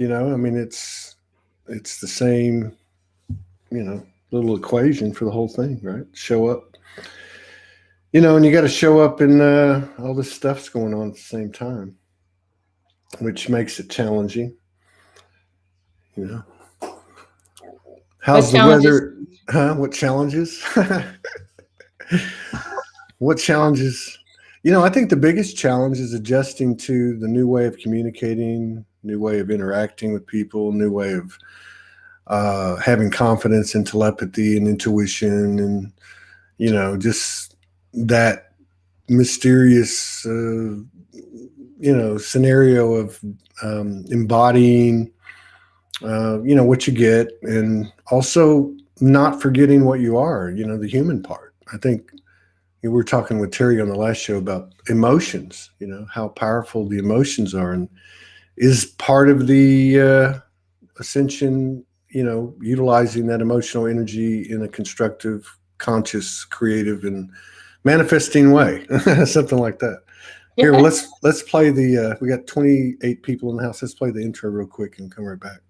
I mean, it's the same, little equation for the whole thing, right? Show up, and you got to show up, and all this stuff's going on at the same time, which makes it challenging. You know, What how's the challenges? weather? Huh? What challenges? What challenges? I think the biggest challenge is adjusting to the new way of communicating, new way of interacting with people, new way of having confidence in telepathy and intuition, and just that mysterious, scenario of embodying, what you get, and also not forgetting what you are. The human part. I think we were talking with Terry on the last show about emotions. How powerful the emotions are, and is part of the ascension. Utilizing that emotional energy in a constructive, conscious, creative, and manifesting way, something like that. Here, well, let's play the. We got 28 people in the house. Let's play the intro real quick and come right back.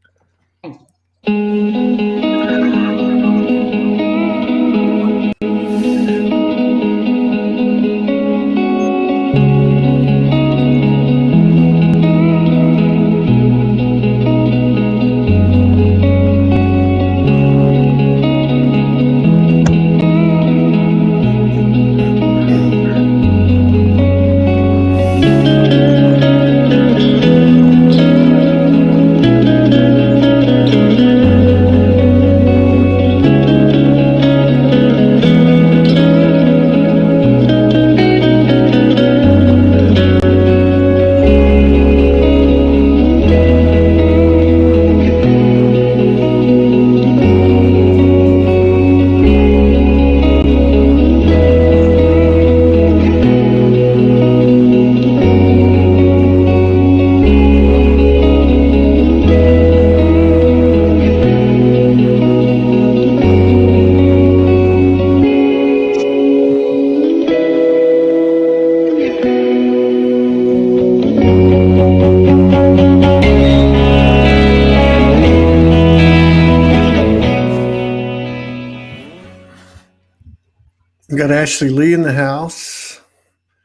We got Ashley Lee in the house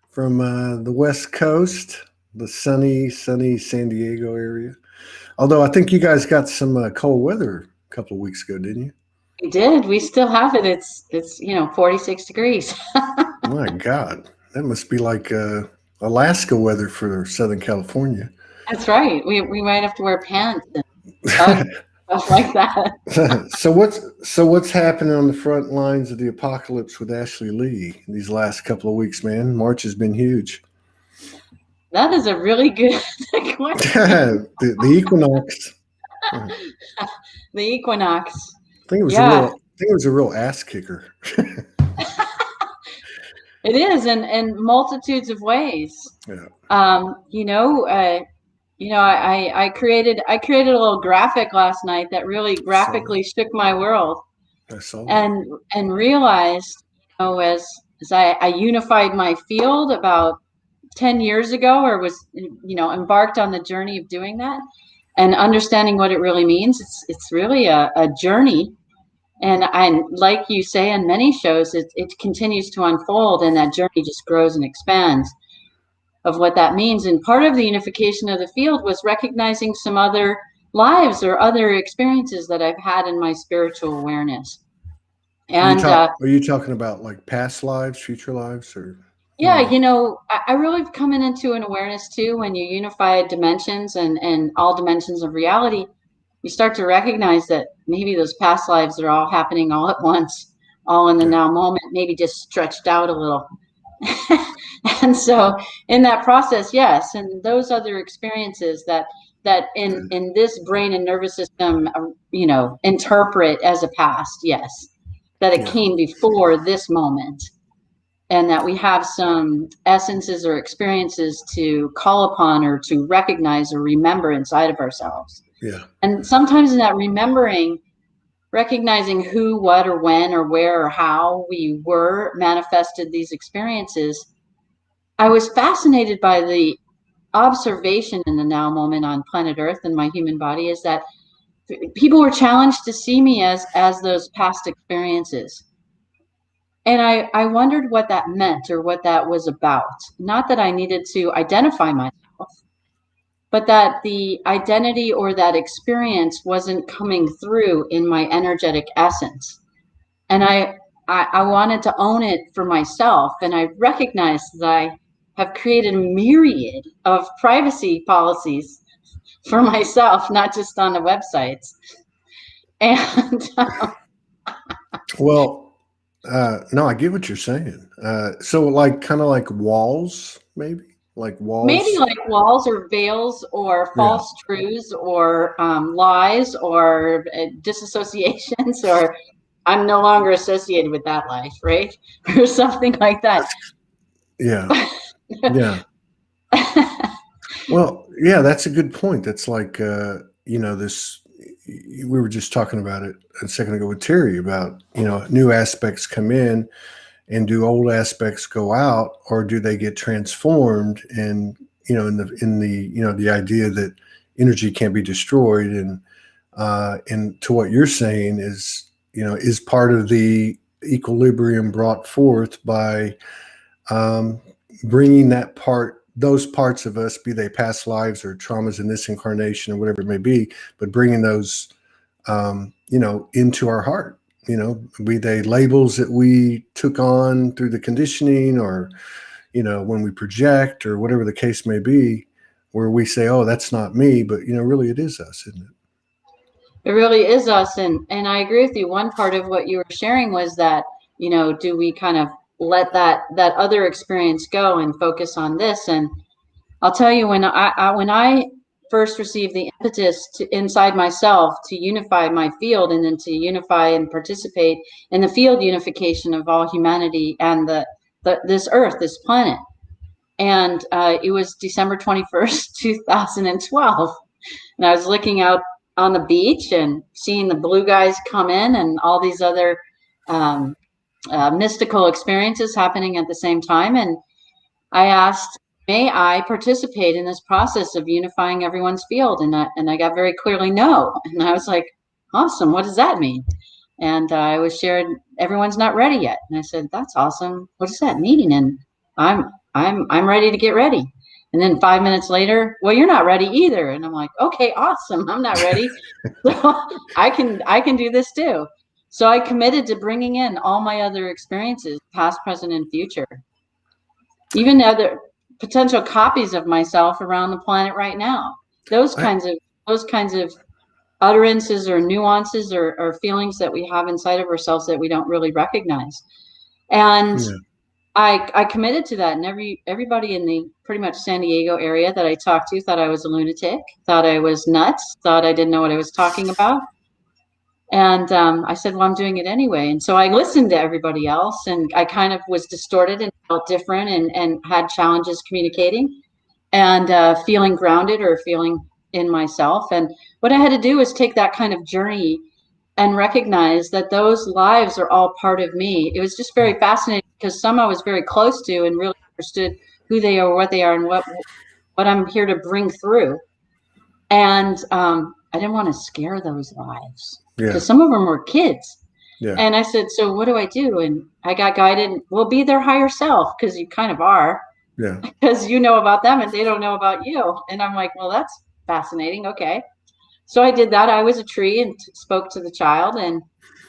from the West Coast, the sunny San Diego area. Although I think you guys got some cold weather a couple of weeks ago, didn't you? We did. We still have it. It's 46 degrees. My God, that must be like Alaska weather for Southern California. That's right. We might have to wear pants and stuff like that. So what's happening on the front lines of the apocalypse with Ashley Lee these last couple of weeks, man? March has been huge. That is a really good question. the equinox. The equinox. I think it was a real ass kicker. It is in multitudes of ways. Yeah. I created a little graphic last night that really graphically shook my world. I saw that. And realized, as I unified my field about 10 years ago, or was embarked on the journey of doing that and understanding what it really means. It's really a journey. And like you say in many shows, it continues to unfold, and that journey just grows and expands of what that means. And part of the unification of the field was recognizing some other lives or other experiences that I've had in my spiritual awareness. And are you talking about like past lives, future lives, or? Yeah, I really coming into an awareness too, when you unify dimensions and all dimensions of reality, you start to recognize that maybe those past lives are all happening all at once, all in the now moment, maybe just stretched out a little. And so in that process, yes, and those other experiences that in this brain and nervous system, interpret as a past, yes, that it came before this moment. And that we have some essences or experiences to call upon or to recognize or remember inside of ourselves. Yeah. And sometimes in that remembering, recognizing who, what, or when, or where, or how we were manifested these experiences, I was fascinated by the observation in the now moment on planet Earth and my human body is that people were challenged to see me as those past experiences. And I wondered what that meant or what that was about. Not that I needed to identify myself, but that the identity or that experience wasn't coming through in my energetic essence. And I wanted to own it for myself. And I recognized that I have created a myriad of privacy policies for myself, not just on the websites. And Well, no, I get what you're saying. So like kind of like walls, maybe like maybe walls. like walls or veils or Yeah. false truths or lies or disassociations or I'm no longer associated with that life, right? Or something like that. Yeah. Yeah. Well, yeah, that's a good point. That's like, this, we were just talking about it a second ago with Terry about, new aspects come in and do old aspects go out or do they get transformed? And, the idea that energy can't be destroyed. And to what you're saying is part of the equilibrium brought forth by bringing those parts of us, be they past lives or traumas in this incarnation or whatever it may be, but bringing those, into our heart, be they labels that we took on through the conditioning or, when we project or whatever the case may be, where we say, oh, that's not me, but, really it is us, isn't it? It really is us. And I agree with you. One part of what you were sharing was that, do we kind of let that other experience go and focus on this? And I'll tell you, when I first received the impetus inside myself to unify my field and then to unify and participate in the field unification of all humanity and this earth, this planet. And it was December 21st, 2012. And I was looking out on the beach and seeing the blue guys come in and all these other mystical experiences happening at the same time. And I asked, may I participate in this process of unifying everyone's field? And I got very clearly no. And I was like, awesome. What does that mean? And I was shared, everyone's not ready yet. And I said, that's awesome. What does that mean? And I'm ready to get ready. And then 5 minutes later, well, you're not ready either. And I'm like, okay, awesome. I'm not ready. So I can do this too. So I committed to bringing in all my other experiences, past, present, and future, even other potential copies of myself around the planet right now. Those kinds of utterances or nuances or feelings that we have inside of ourselves that we don't really recognize. And Yeah. I committed to that, and everybody in the pretty much San Diego area that I talked to thought I was a lunatic, thought I was nuts, thought I didn't know what I was talking about. And I said, well, I'm doing it anyway. And so I listened to everybody else, and I kind of was distorted and felt different and had challenges communicating and feeling grounded or feeling in myself. And what I had to do was take that kind of journey and recognize that those lives are all part of me. It was just very fascinating because some I was very close to and really understood who they are, what they are, and what I'm here to bring through. And I didn't want to scare those lives Yeah. because some of them were kids. Yeah. And I said, so what do I do? And I got guided, well, be their higher self, because you kind of are, Yeah. because you know about them and they don't know about you. And I'm like, well, that's fascinating. Okay. So I did that. I was a tree and spoke to the child, and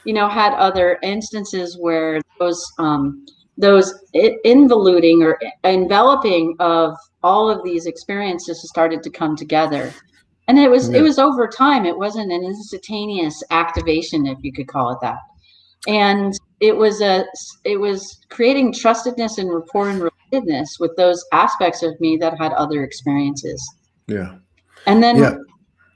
had other instances where those involuting or enveloping of all of these experiences started to come together. And it was over time. It wasn't an instantaneous activation, if you could call it that. And it was creating trustedness and rapport and relatedness with those aspects of me that had other experiences. Yeah. And then Yeah.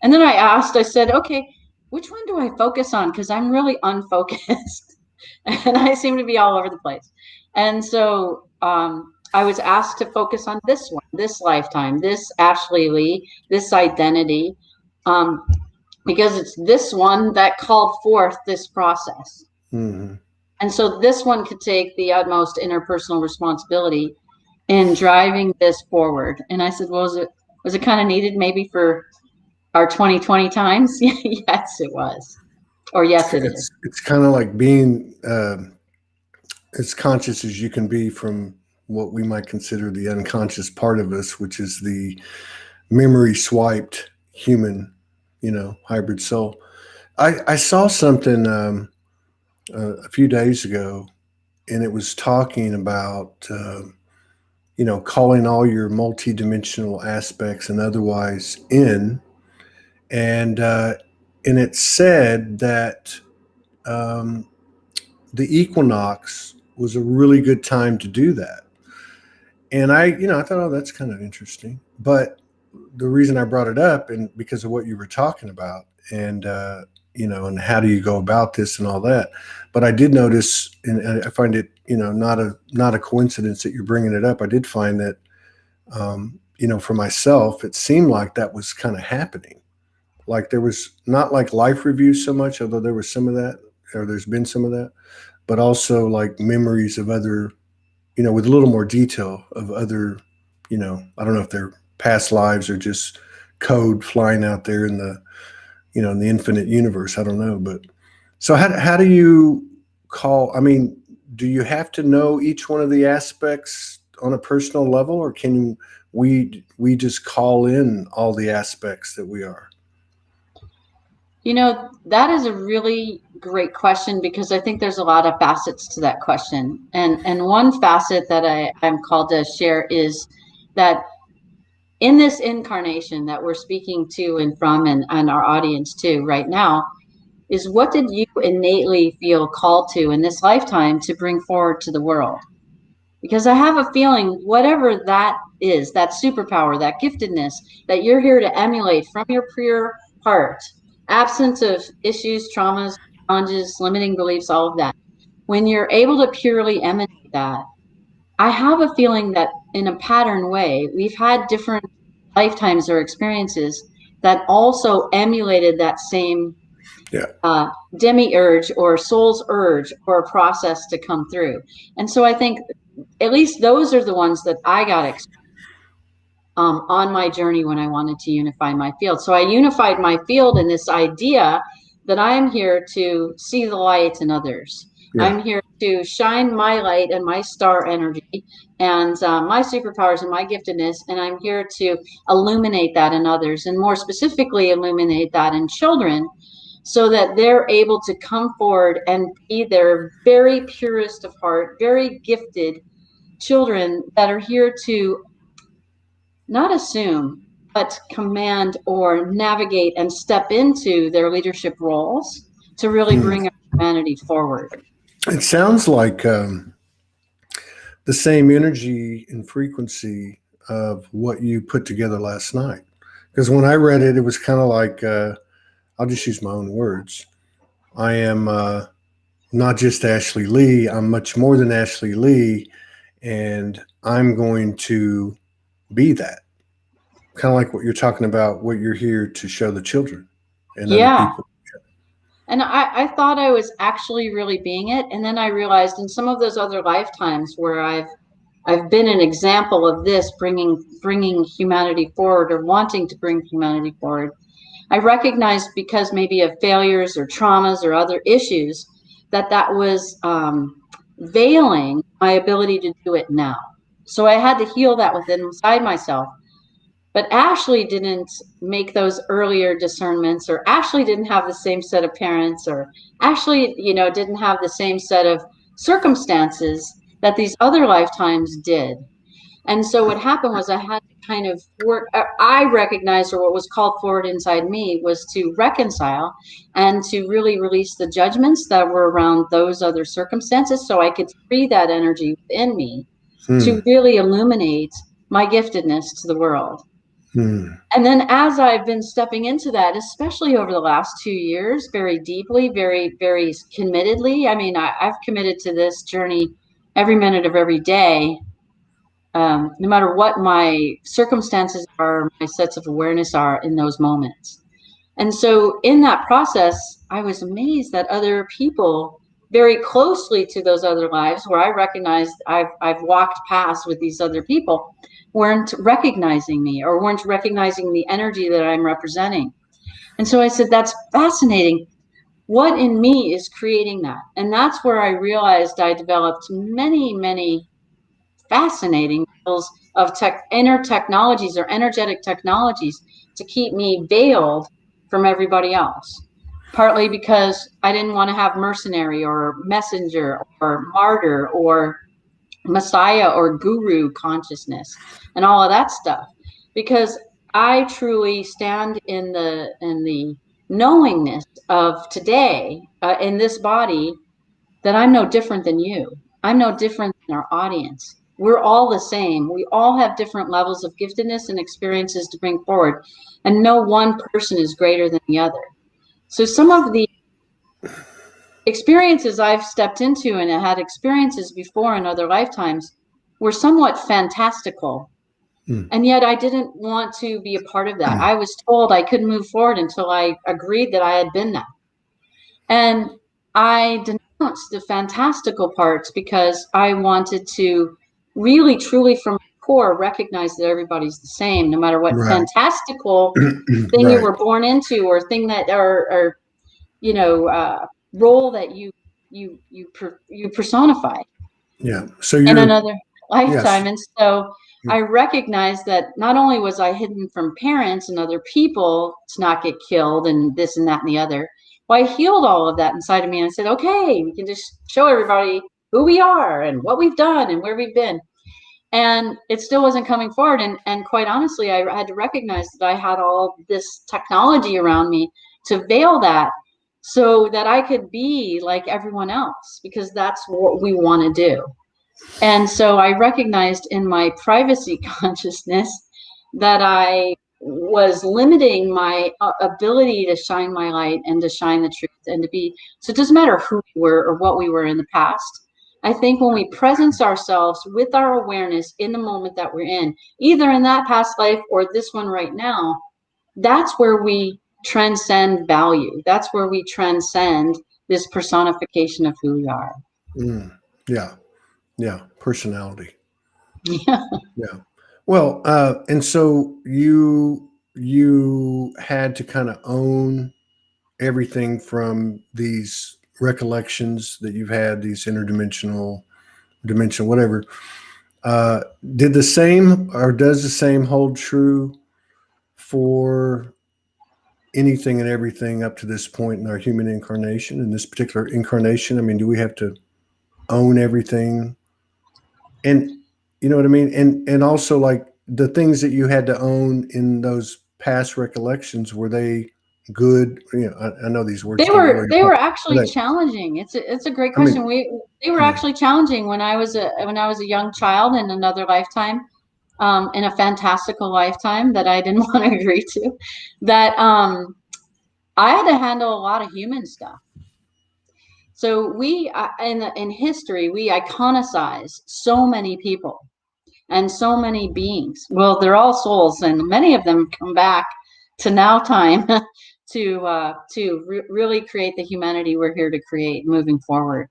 And then I said, okay, which one do I focus on? Because I'm really unfocused and I seem to be all over the place. And so I was asked to focus on this one, this lifetime, this Ashley Lee, this identity, because it's this one that called forth this process. Mm-hmm. And so this one could take the utmost interpersonal responsibility in driving this forward. And I said, well, Was it kind of needed maybe for our 2020 times? Yes, it was. Or yes, it is. It's kind of like being as conscious as you can be from what we might consider the unconscious part of us, which is the memory swiped human, hybrid soul. I saw something a few days ago, and it was talking about calling all your multidimensional aspects and otherwise in, and uh, and it said that um, the equinox was a really good time to do that. And I thought, oh, that's kind of interesting. But the reason I brought it up, and because of what you were talking about, and and how do you go about this and all that. But I did notice, and I find it, not a coincidence that you're bringing it up. I did find that, for myself, it seemed like that was kind of happening. Like there was not like life reviews so much, although there was some of that, or there's been some of that, but also like memories of other, with a little more detail of other, I don't know if they're past lives or just code flying out there in the, in the infinite universe. I don't know. But so how do you call, I mean, do you have to know each one of the aspects on a personal level, or can we just call in all the aspects that we are? That is a really great question because I think there's a lot of facets to that question. And one facet that I'm called to share is that in this incarnation that we're speaking to and from and our audience too right now, is what did you innately feel called to in this lifetime to bring forward to the world? Because I have a feeling whatever that is, that superpower, that giftedness that you're here to emulate from your pure heart, absence of issues, traumas, challenges, limiting beliefs, all of that, when you're able to purely emanate that, I have a feeling that in a pattern way, we've had different lifetimes or experiences that also emulated that same Yeah. demiurge or soul's urge or a process to come through. And so I think at least those are the ones that I got on my journey when I wanted to unify my field. So I unified my field in this idea that I'm here to see the light in others. Yeah. I'm here to shine my light and my star energy and my superpowers and my giftedness. And I'm here to illuminate that in others, and more specifically, illuminate that in children so that they're able to come forward and be their very purest of heart, very gifted children that are here to not assume, but command or navigate and step into their leadership roles to really Hmm. bring our humanity forward. It sounds like the same energy and frequency of what you put together last night. Because when I read it, it was kind of like, I'll just use my own words. I am not just Ashley Lee, I'm much more than Ashley Lee, and I'm going to be that. Kind of like what you're talking about, what you're here to show the children and other Yeah. people. And I thought I was actually really being it. And then I realized in some of those other lifetimes where I've been an example of this, bringing humanity forward or wanting to bring humanity forward. I recognized because maybe of failures or traumas or other issues that was veiling my ability to do it now. So I had to heal that within inside myself. But Ashley didn't make those earlier discernments, or Ashley didn't have the same set of parents, or Ashley, didn't have the same set of circumstances that these other lifetimes did. And so what happened was I had to kind of work. I recognized, or what was called forward inside me was to reconcile and to really release the judgments that were around those other circumstances so I could free that energy within me Hmm. to really illuminate my giftedness to the world. Hmm. And then as I've been stepping into that, especially over the last 2 years, very deeply, very, very committedly, I mean, I've committed to this journey every minute of every day, no matter what my circumstances are, my sets of awareness are in those moments. And so in that process, I was amazed that other people very closely to those other lives where I recognized I've walked past with these other people, weren't recognizing me or weren't recognizing the energy that I'm representing. And so I said, that's fascinating. What in me is creating that? And that's where I realized I developed many, many fascinating skills of inner technologies or energetic technologies to keep me veiled from everybody else. Partly because I didn't want to have mercenary or messenger or martyr or messiah or guru consciousness and all of that stuff, because I truly stand in the knowingness of today, in this body, that I'm no different than you. I'm no different than our audience. We're all the same. We all have different levels of giftedness and experiences to bring forward, and no one person is greater than the other. So some of the experiences I've stepped into and had experiences before in other lifetimes were somewhat fantastical. And yet I didn't want to be a part of that. I was told I couldn't move forward until I agreed that I had been that. And I denounced the fantastical parts because I wanted to really, truly from core recognize that everybody's the same, no matter what Right. fantastical thing you were born into or thing that or you know, role that you personify Yeah. So in you're, another lifetime. yes. And so I recognized that not only was I hidden from parents and other people to not get killed and this and that and the other, well, I healed all of that inside of me. And I said, okay, we can just show everybody who we are and what we've done and where we've been. And it still wasn't coming forward. And quite honestly, I had to recognize that I had all this technology around me to veil that so that I could be like everyone else, because that's what we want to do. And so I recognized in my privacy consciousness that I was limiting my ability to shine my light and to shine the truth and to be, so it doesn't matter who we were or what we were in the past. I think when we presence ourselves with our awareness in the moment that we're in, either in that past life or this one right now, that's where we transcend value. That's where we transcend this personification of who we are. Yeah. Yeah. Personality. Yeah. Yeah. Well, and so you had to kind of own everything from these recollections that you've had, these interdimensional, dimensional, whatever. Did the same or does the same hold true for anything and everything up to this point in our human incarnation, in this particular incarnation? I mean, do we have to own everything? And you know what I mean? And also, like, the things that you had to own in those past recollections, were they good? You know, I know these words don't really They apply. were Were actually they, challenging. It's a great I mean, question. They were actually challenging when I was a young child in another lifetime, in a fantastical lifetime that I didn't want to agree to, that I had to handle a lot of human stuff. So we in history we iconicize so many people and so many beings. Well, they're all souls, and many of them come back to now time to really create the humanity we're here to create moving forward.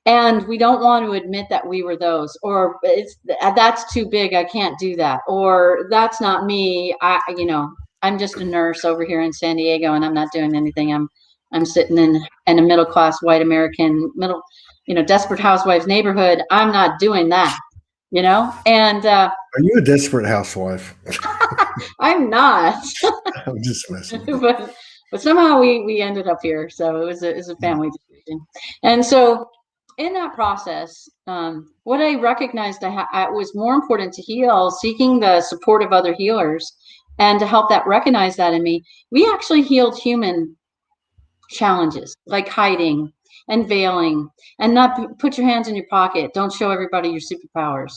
And we don't want to admit that we were those, or that's too big, I can't do that, or that's not me. I'm just a nurse over here in San Diego, and I'm not doing anything. I'm sitting in a middle class white American desperate housewives neighborhood. I'm not doing that. And are you a desperate housewife? I'm not. I'm just messing with you. but somehow we ended up here, so it was a family decision. And so in that process, what I recognized I was more important to heal, seeking the support of other healers, and to help that recognize that in me. We actually healed human challenges like hiding and veiling and not put your hands in your pocket. Don't show everybody your superpowers,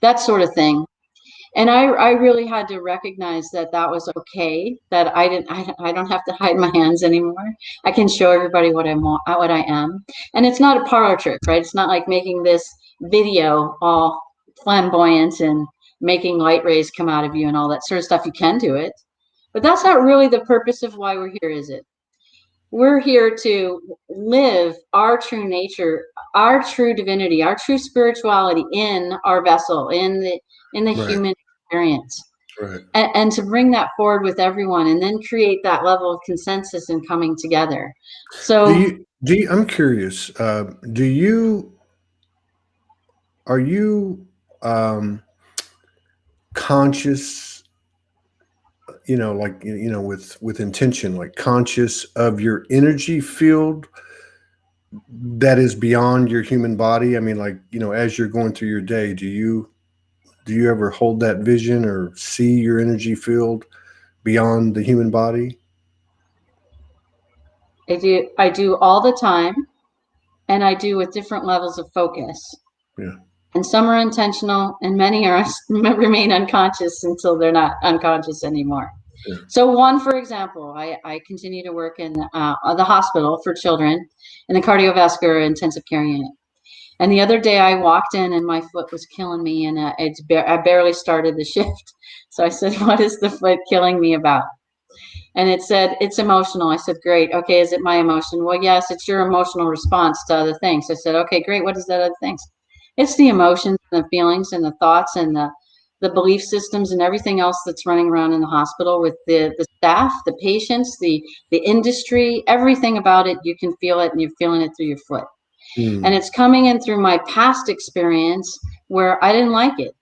that sort of thing. And I really had to recognize that was okay, that I don't have to hide my hands anymore. I can show everybody what I am. And it's not a parlor trick, right? It's not like making this video all flamboyant and making light rays come out of you and all that sort of stuff. You can do it, but that's not really the purpose of why we're here, is it? we're here to live our true nature, our true divinity, our true spirituality in our vessel, in the Right. human experience. Right. And to bring that forward with everyone and then create that level of consensus and coming together. So I'm curious, are you conscious, like, with intention, like conscious of your energy field that is beyond your human body? I mean, like, as you're going through your day, do you ever hold that vision or see your energy field beyond the human body? I do all the time, and I do with different levels of focus. Yeah. And some are intentional, and many are remain unconscious until they're not unconscious anymore. Yeah. So one, for example, I continue to work in the hospital for children in the cardiovascular intensive care unit. And the other day I walked in and my foot was killing me, and I barely started the shift. So I said, "What is the foot killing me about?" And it said, "It's emotional." I said, "Great. Okay, is it my emotion?" "Well, yes, it's your emotional response to other things." I said, "Okay, great. What is that other things?" "It's the emotions and the feelings and the thoughts and the belief systems and everything else that's running around in the hospital with the staff, the patients, the industry, everything about it. You can feel it, and you're feeling it through your foot. And Hmm. it's coming in through my past experience where I didn't like it.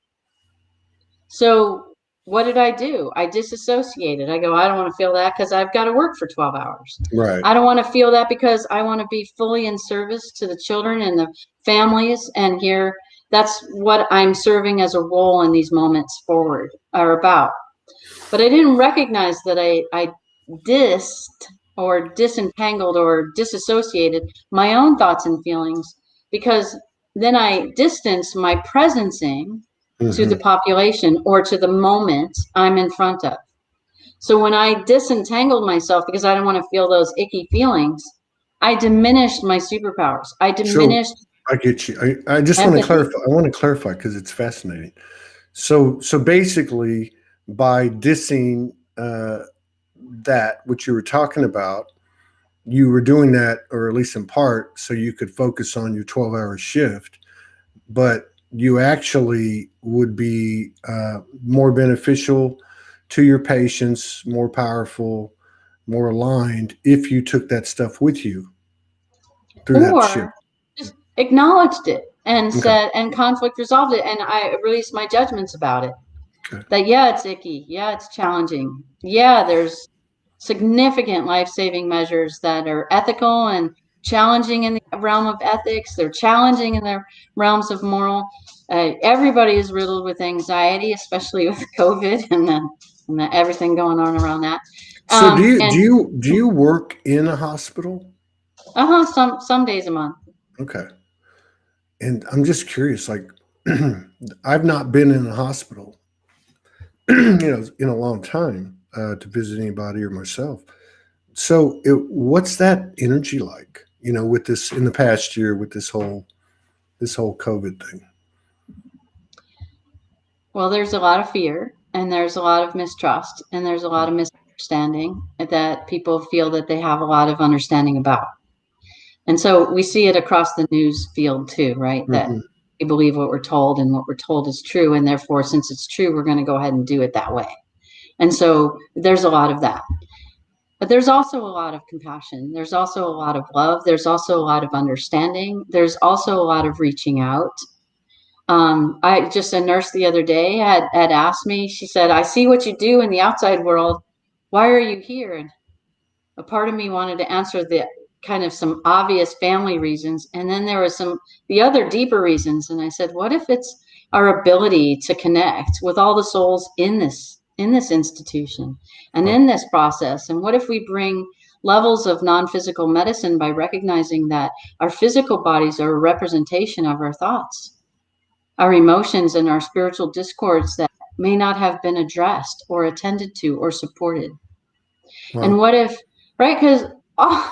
So what did I do? I disassociated. I go, I don't want to feel that because I've got to work for 12 hours. Right. I don't want to feel that because I want to be fully in service to the children and the families. And here, that's what I'm serving as a role in these moments forward are about. But I didn't recognize that I disentangled or disassociated my own thoughts and feelings, because then I distanced my presencing to the Hmm. population or to the moment I'm in front of. So when I disentangled myself because I didn't want to feel those icky feelings, I diminished my superpowers. I So diminished I get you. I just want to empathy. clarify. I want to clarify because it's fascinating. So basically, by dissing that, what you were talking about, you were doing that, or at least in part, so you could focus on your 12-hour shift, but you actually would be more beneficial to your patients, more powerful, more aligned if you took that stuff with you through that shift. Or just acknowledged it and Okay. said, and conflict resolved it, and I released my judgments about it. Okay. That, yeah, it's icky, yeah, it's challenging, yeah, there's significant life-saving measures that are ethical and challenging in the realm of ethics, they're challenging in the realms of moral. Everybody is riddled with anxiety, especially with COVID and everything going on around that. So do you do And you do you work in a hospital? some days a month. Okay. And I'm just curious, like, I've not been in a hospital, in a long time to visit anybody or myself. So, what's that energy like? With this in the past year, with this whole COVID thing. Well, there's a lot of fear, and there's a lot of mistrust, and there's a lot of misunderstanding that people feel that they have a lot of understanding about. And so we see it across the news field too, right? That Hmm. we believe what we're told, and what we're told is true. And therefore, since it's true, we're going to go ahead and do it that way. And so there's a lot of that. But there's also a lot of compassion. There's also a lot of love. There's also a lot of understanding. There's also a lot of reaching out. I just a nurse the other day had asked me, she said, "I see what you do in the outside world. Why are you here?" And a part of me wanted to answer the kind of some obvious family reasons. And then there was the other deeper reasons. And I said, what if it's our ability to connect with all the souls in this institution and Wow. in this process? And what if we bring levels of non-physical medicine by recognizing that our physical bodies are a representation of our thoughts, our emotions, and our spiritual discords that may not have been addressed or attended to or supported? And Wow. what if, right? Because all,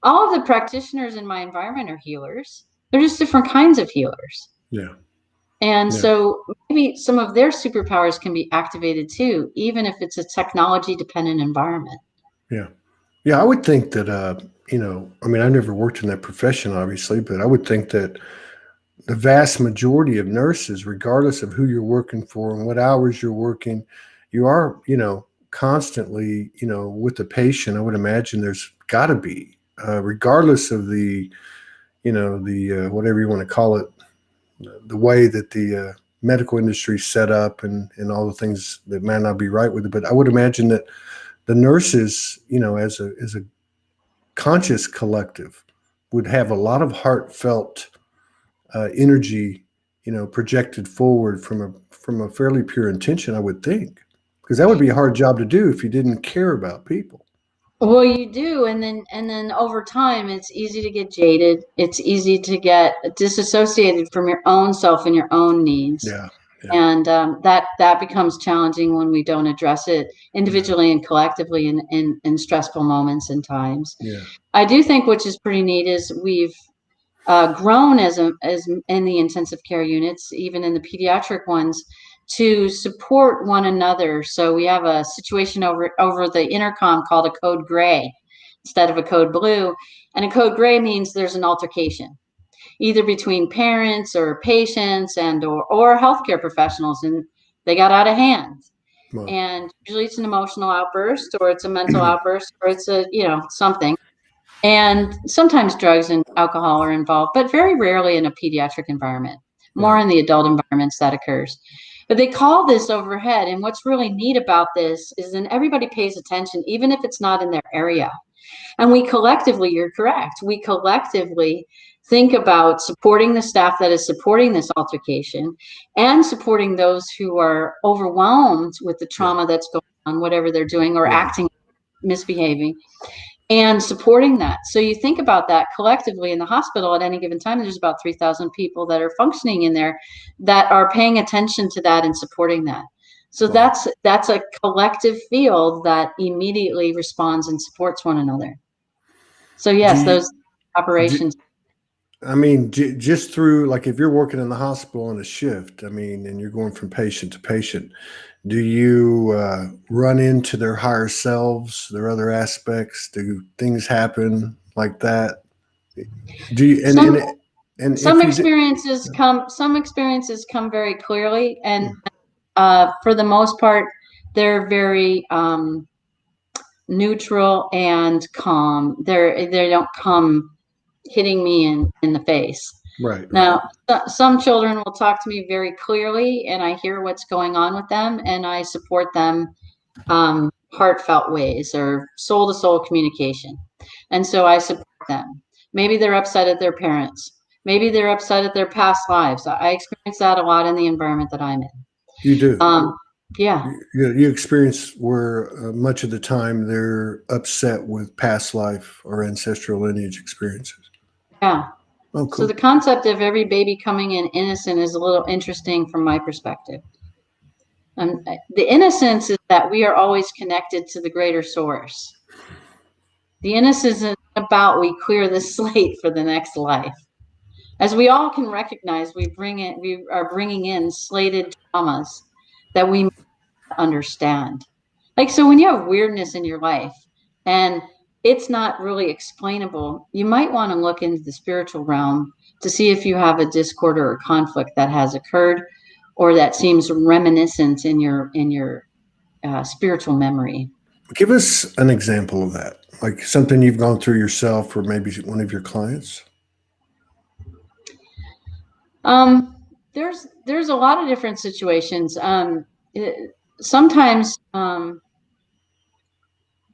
all of the practitioners in my environment are healers. They're just different kinds of healers. Yeah. And Yeah. so maybe some of their superpowers can be activated too, even if it's a technology dependent environment. Yeah. Yeah, I would think that, I mean, I never worked in that profession, obviously, but I would think that the vast majority of nurses, regardless of who you're working for and what hours you're working, you are, constantly, with the patient. I would imagine there's got to be, regardless of the whatever you want to call it, the way that the medical industry is set up and all the things that might not be right with it. But I would imagine that the nurses, as a conscious collective, would have a lot of heartfelt energy, projected forward from a fairly pure intention, I would think, because that would be a hard job to do if you didn't care about people. Well, you do, and then over time, it's easy to get jaded. It's easy to get disassociated from your own self and your own needs, Yeah, yeah, and that becomes challenging when we don't address it yeah, individually and collectively in stressful moments and times. yeah, I do think, which is pretty neat, is we've grown as in the intensive care units, even in the pediatric ones, to support one another. So we have a situation over the intercom called a code gray instead of a code blue, and a code gray means there's an altercation either between parents or patients or healthcare professionals, and they got out of hand. well, And usually it's an emotional outburst, or it's a mental outburst, or it's a something. And sometimes drugs and alcohol are involved, but very rarely in a pediatric environment, more right, in the adult environments that occurs. But they call this overhead. And what's really neat about this is then everybody pays attention, even if it's not in their area. And we collectively, you're correct, we collectively think about supporting the staff that is supporting this altercation and supporting those who are overwhelmed with the yeah, trauma that's going on, whatever they're doing or right, acting, misbehaving, and supporting that. So you think about that collectively in the hospital at any given time, there's about 3,000 people that are functioning in there that are paying attention to that and supporting that. So wow. that's a collective field that immediately responds and supports one another. So Do yes, you, those do, operations. I mean, just through, like, if you're working in the hospital on a shift, I mean, and you're going from patient to patient, do you run into their higher selves, their other aspects? Do things happen like that? Do you, Some and some if you did, experiences come very clearly, and for the most part, they're very neutral and calm. They don't come hitting me in the face. right, right, Now, some children will talk to me very clearly, and I hear what's going on with them, and I support them heartfelt ways or soul to soul communication. And so I support them. Maybe they're upset at their parents. Maybe they're upset at their past lives. I experience that a lot in the environment that I'm in. you do. Um, yeah, You experience where much of the time they're upset with past life or ancestral lineage experiences. yeah. Oh, So the cool. concept of every baby coming in innocent is a little interesting from my perspective. The innocence is that we are always connected to the greater source. The innocence isn't about we clear the slate for the next life. As we all can recognize, we are bringing in slated traumas that we understand. Like, so when you have weirdness in your life and it's not really explainable, you might want to look into the spiritual realm to see if you have a discord or a conflict that has occurred or that seems reminiscent in your spiritual memory. Give us an example of that, like something you've gone through yourself or maybe one of your clients. Um, there's a lot of different situations. Sometimes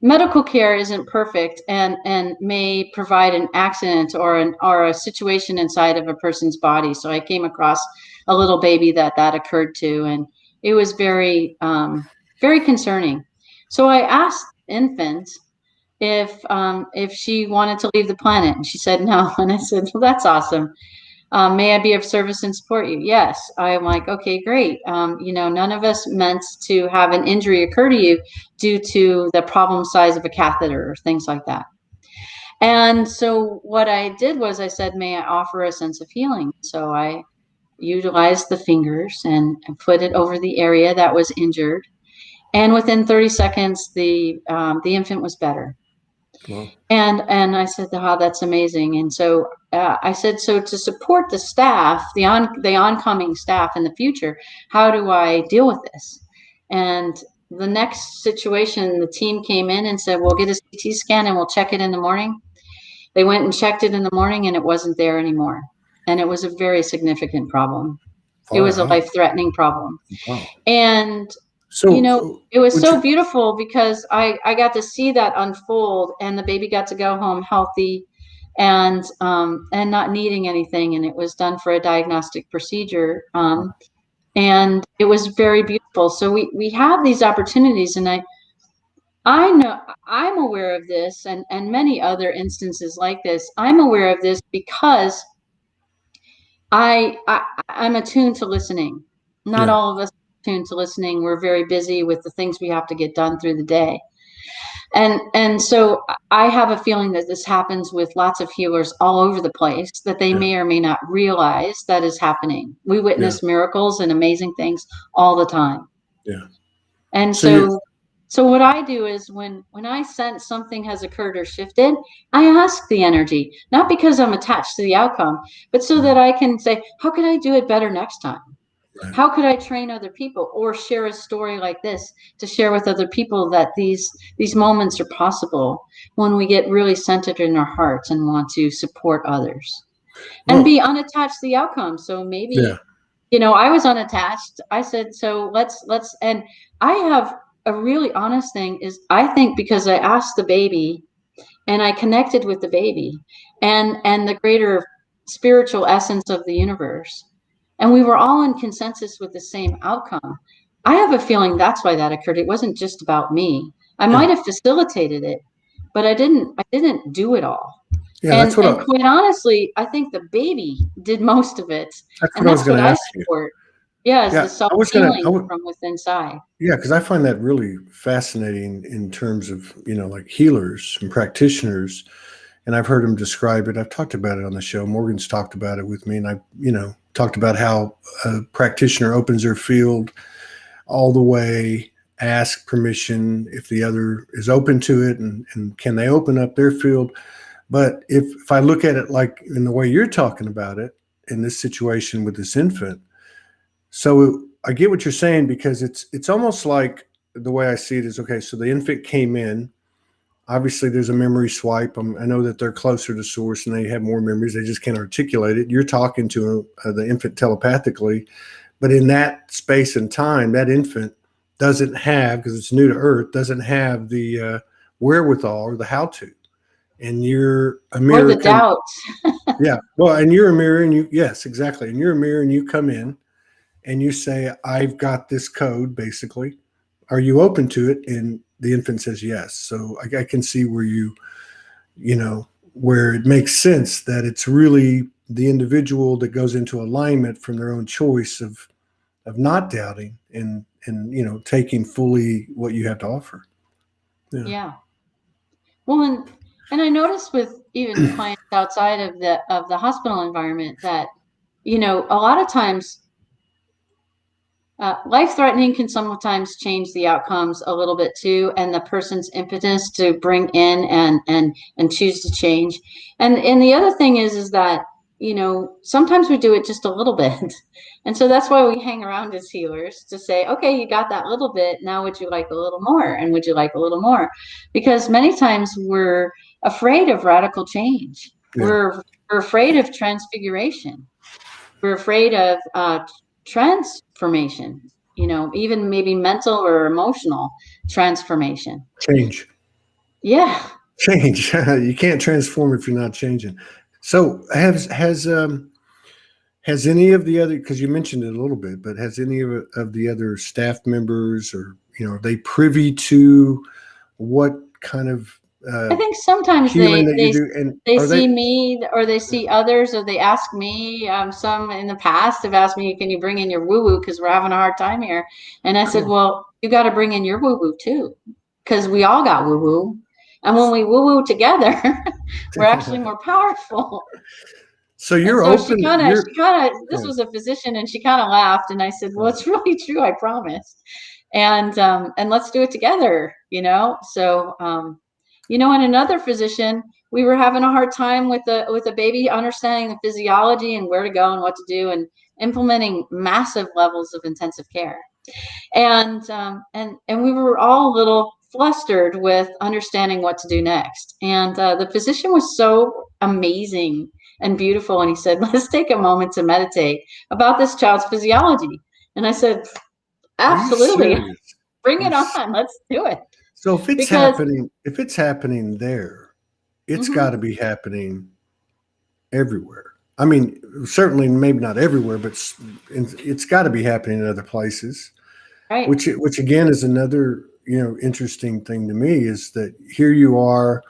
medical care isn't perfect and may provide an accident or a situation inside of a person's body. So I came across a little baby that occurred to, and it was very concerning. So I asked infant if she wanted to leave the planet, and she said no. And I said, well, that's awesome. May I be of service and support you? Yes. I'm like, okay, great. None of us meant to have an injury occur to you due to the problem size of a catheter or things like that. And so what I did was I said, may I offer a sense of healing? So I utilized the fingers and put it over the area that was injured. And within 30 seconds, the infant was better. Well, And I said, "Oh, that's amazing." And so I said, "So to support the staff, the oncoming staff in the future, how do I deal with this?" And the next situation, the team came in and said, "We'll get a CT scan and we'll check it in the morning." They went and checked it in the morning, and it wasn't there anymore. And it was a very significant problem. It far was a out. life-threatening problem. Wow. And So, it was would so you? beautiful because I got to see that unfold, and the baby got to go home healthy and not needing anything. And it was done for a diagnostic procedure. And it was very beautiful. So we have these opportunities, and I know I'm aware of this and many other instances like this. I'm aware of this because I'm attuned to listening. Not Yeah, all of us are attuned to listening. We're very busy with the things we have to get done through the day. And so I have a feeling that this happens with lots of healers all over the place, that they yeah, may or may not realize that is happening. We yeah, witness miracles and amazing things all the time. yeah. And So you, so what I do is when I sense something has occurred or shifted, I ask the energy, not because I'm attached to the outcome, but so that I can say, how can I do it better next time? right. How could I train other people or share a story like this to share with other people that these moments are possible when we get really centered in our hearts and want to support others and Well, be unattached to the outcome. So maybe, yeah, I was unattached. I said, so let's, and I have a really honest thing is I think because I asked the baby and I connected with the baby and the greater spiritual essence of the universe, and we were all in consensus with the same outcome. I have a feeling that's why that occurred. It wasn't just about me. I yeah, might have facilitated it, but I didn't do it all. yeah. And quite honestly, I think the baby did most of it. That's And what I was that's going what to I ask you. support. Yeah, is Yeah, the self I was gonna. I healing would. from within inside. Yeah, because I find that really fascinating in terms of like healers and practitioners, and I've heard them describe it. I've talked about it on the show. Morgan's talked about it with me, and I talked about how a practitioner opens their field all the way, ask permission if the other is open to it, and can they open up their field. But if I look at it like in the way you're talking about it in this situation with this infant, so I get what you're saying, because it's almost like the way I see it is, okay, so the infant came in. Obviously, there's a memory swipe. I know that they're closer to source and they have more memories. They just can't articulate it. You're talking to the infant telepathically, but in that space and time, that infant doesn't have, because it's new to Earth, doesn't have the wherewithal or the how to. And you're a Or mirror. the doubt. Yeah. Well, and you're a mirror, and yes, exactly. And you're a mirror, and you come in and you say, I've got this code, basically. Are you open to it? And the infant says yes. So I can see where where it makes sense that it's really the individual that goes into alignment from their own choice of not doubting and taking fully what you have to offer. Yeah. Yeah. Well, and I noticed with even clients outside of the hospital environment that, a lot of times life-threatening can sometimes change the outcomes a little bit too, and the person's impetus to bring in and choose to change. And the other thing is that, sometimes we do it just a little bit. And so that's why we hang around as healers to say, okay, you got that little bit. Now would you like a little more? And would you like a little more? Because many times we're afraid of radical change. Yeah. We're afraid of transfiguration. We're afraid of transformation, even maybe mental or emotional transformation. Change. Yeah. Change. You can't transform if you're not changing. So has any of the other, because you mentioned it a little bit, but has any of the other staff members, or are they privy to what kind of I think sometimes healing that you do? And they are they? see me or they see others or they ask me. Some in the past have asked me, can you bring in your woo-woo because we're having a hard time here? And I said, Cool. well, you got to bring in your woo-woo too, because we all got woo-woo. And when we woo-woo together, we're actually more powerful. So And you're so open. this Yeah. was a physician, and she kind of laughed, and I said, well, it's really true, I promise. And let's do it together, So And another physician, we were having a hard time with a baby understanding the physiology and where to go and what to do, and implementing massive levels of intensive care. And we were all a little flustered with understanding what to do next. And the physician was so amazing and beautiful, and he said, "Let's take a moment to meditate about this child's physiology." And I said, Are you "Absolutely, serious? bring it on. Let's do it." So Because if it's happening there, it's mhm, got to be happening everywhere. I mean, certainly maybe not everywhere, but it's got to be happening in other places. right, Which again is another interesting thing to me, is that here you are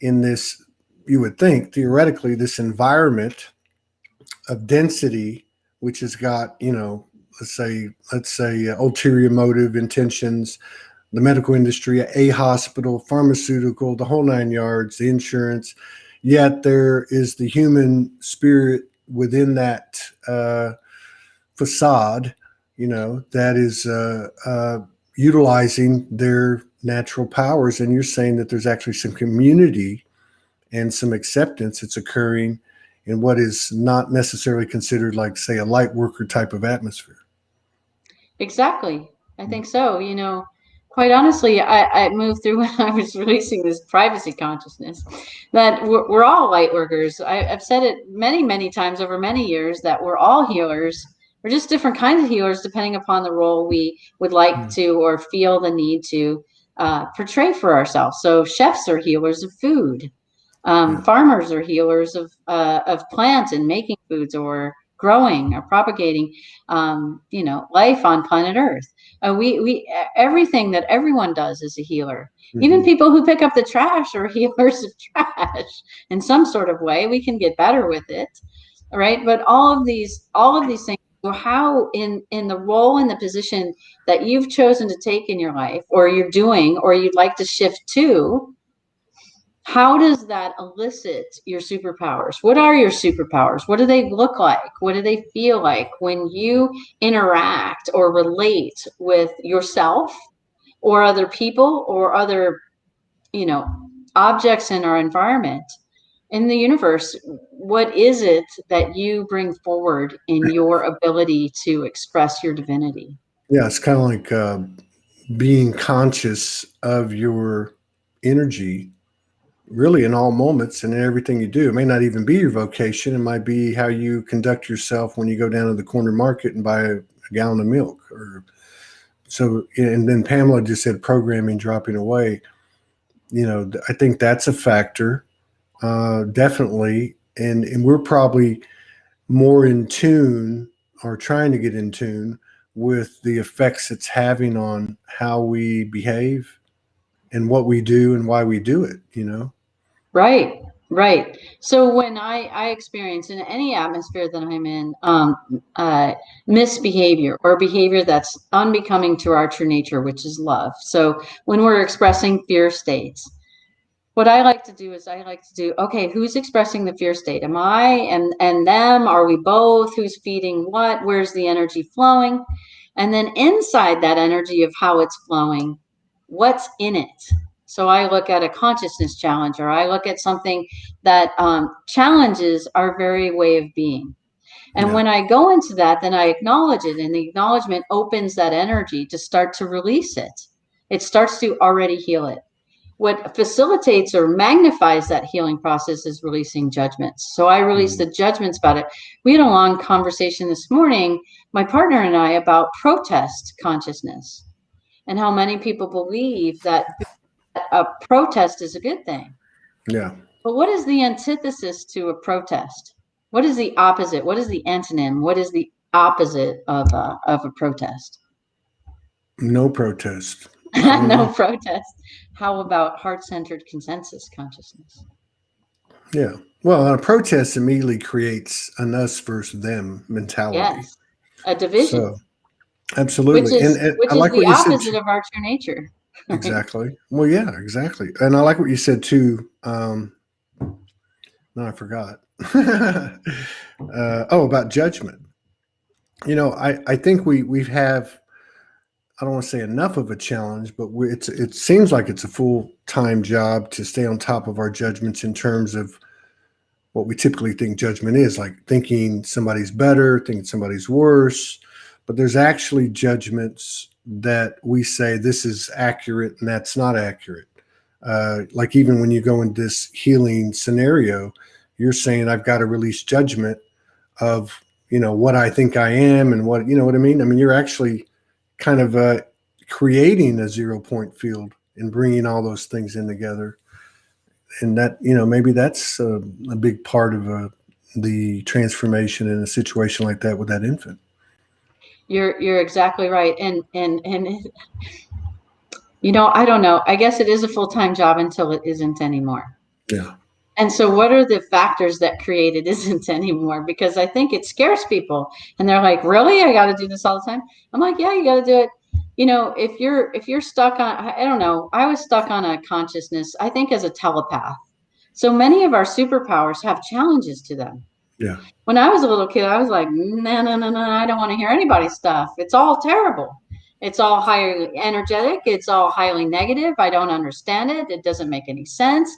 in this, you would think theoretically, this environment of density, which has got let's say ulterior motive intentions, the medical industry, a hospital, pharmaceutical, the whole nine yards, the insurance. Yet there is the human spirit within that facade, that is utilizing their natural powers. And you're saying that there's actually some community and some acceptance that's occurring in what is not necessarily considered, like, say, a light worker type of atmosphere. exactly. I think so. Quite honestly, I moved through when I was releasing this privacy consciousness that we're all light workers. I've said it many, many times over many years that we're all healers. We're just different kinds of healers depending upon the role we would like Mm. to or feel the need to portray for ourselves. So chefs are healers of food. Yeah. Farmers are healers of plants and making foods or growing or propagating, life on planet Earth. We everything that everyone does is a healer. Even Hmm. people who pick up the trash are healers of trash in some sort of way. We can get better with it, right? But all of these things. So how in the role and the position that you've chosen to take in your life, or you're doing, or you'd like to shift to, how does that elicit your superpowers? What are your superpowers? What do they look like? What do they feel like when you interact or relate with yourself or other people or other, you know, objects in our environment, in the universe? What is it that you bring forward in your ability to express your divinity? Yeah, it's kind of like being conscious of your energy, really, in all moments and in everything you do. It may not even be your vocation. It might be how you conduct yourself when you go down to the corner market and buy a gallon of milk. Or so, and then Pamela just said programming dropping away. I think that's a factor, definitely. And we're probably more in tune, or trying to get in tune with the effects it's having on how we behave and what we do and why we do it. Right, right. So when I experience in any atmosphere that I'm in, misbehavior or behavior that's unbecoming to our true nature, which is love. So when we're expressing fear states, what I like to do is I like to do, okay, who's expressing the fear state? Am I and them? Are we both? Who's feeding what? Where's the energy flowing? And then inside that energy of how it's flowing, what's in it? So I look at a consciousness challenge, or I look at something that challenges our very way of being. And Yeah. when I go into that, then I acknowledge it, and the acknowledgement opens that energy to start to release it. It starts to already heal it. What facilitates or magnifies that healing process is releasing judgments. So I release Mhm. the judgments about it. We had a long conversation this morning, my partner and I, about protest consciousness and how many people believe that a protest is a good thing. Yeah. But what is the antithesis to a protest? What is the opposite? What is the antonym? What is the opposite of a protest? No protest. I don't No know. protest. How about heart-centered consensus consciousness? Yeah. Well, a protest immediately creates an us versus them mentality. Yes, a division, So absolutely. And which I is like the what you said opposite too. of our true nature. Right? Exactly. Well, yeah, exactly. And I like what you said too. No, I forgot. About judgment. I think we have I don't want to say enough of a challenge, but it seems like it's a full-time job to stay on top of our judgments in terms of what we typically think judgment is, like thinking somebody's better, thinking somebody's worse. But there's actually judgments that we say this is accurate and that's not accurate. Like even when you go in this healing scenario, you're saying I've got to release judgment of what I think I am and what what I mean. I mean, you're actually kind of creating a 0 point field and bringing all those things in together, and that maybe that's a big part of the transformation in a situation like that with that infant. You're exactly right, and I don't know. I guess it is a full-time job until it isn't anymore. Yeah. And so what are the factors that create it isn't anymore? Because I think it scares people, and they're like, really? I got to do this all the time? I'm like, yeah, you got to do it. If you're stuck on, I don't know, I was stuck on a consciousness, I think, as a telepath. So many of our superpowers have challenges to them. Yeah. When I was a little kid, I was like, no, no, no, no, I don't want to hear anybody's stuff. It's all terrible. It's all highly energetic. It's all highly negative. I don't understand it. It doesn't make any sense.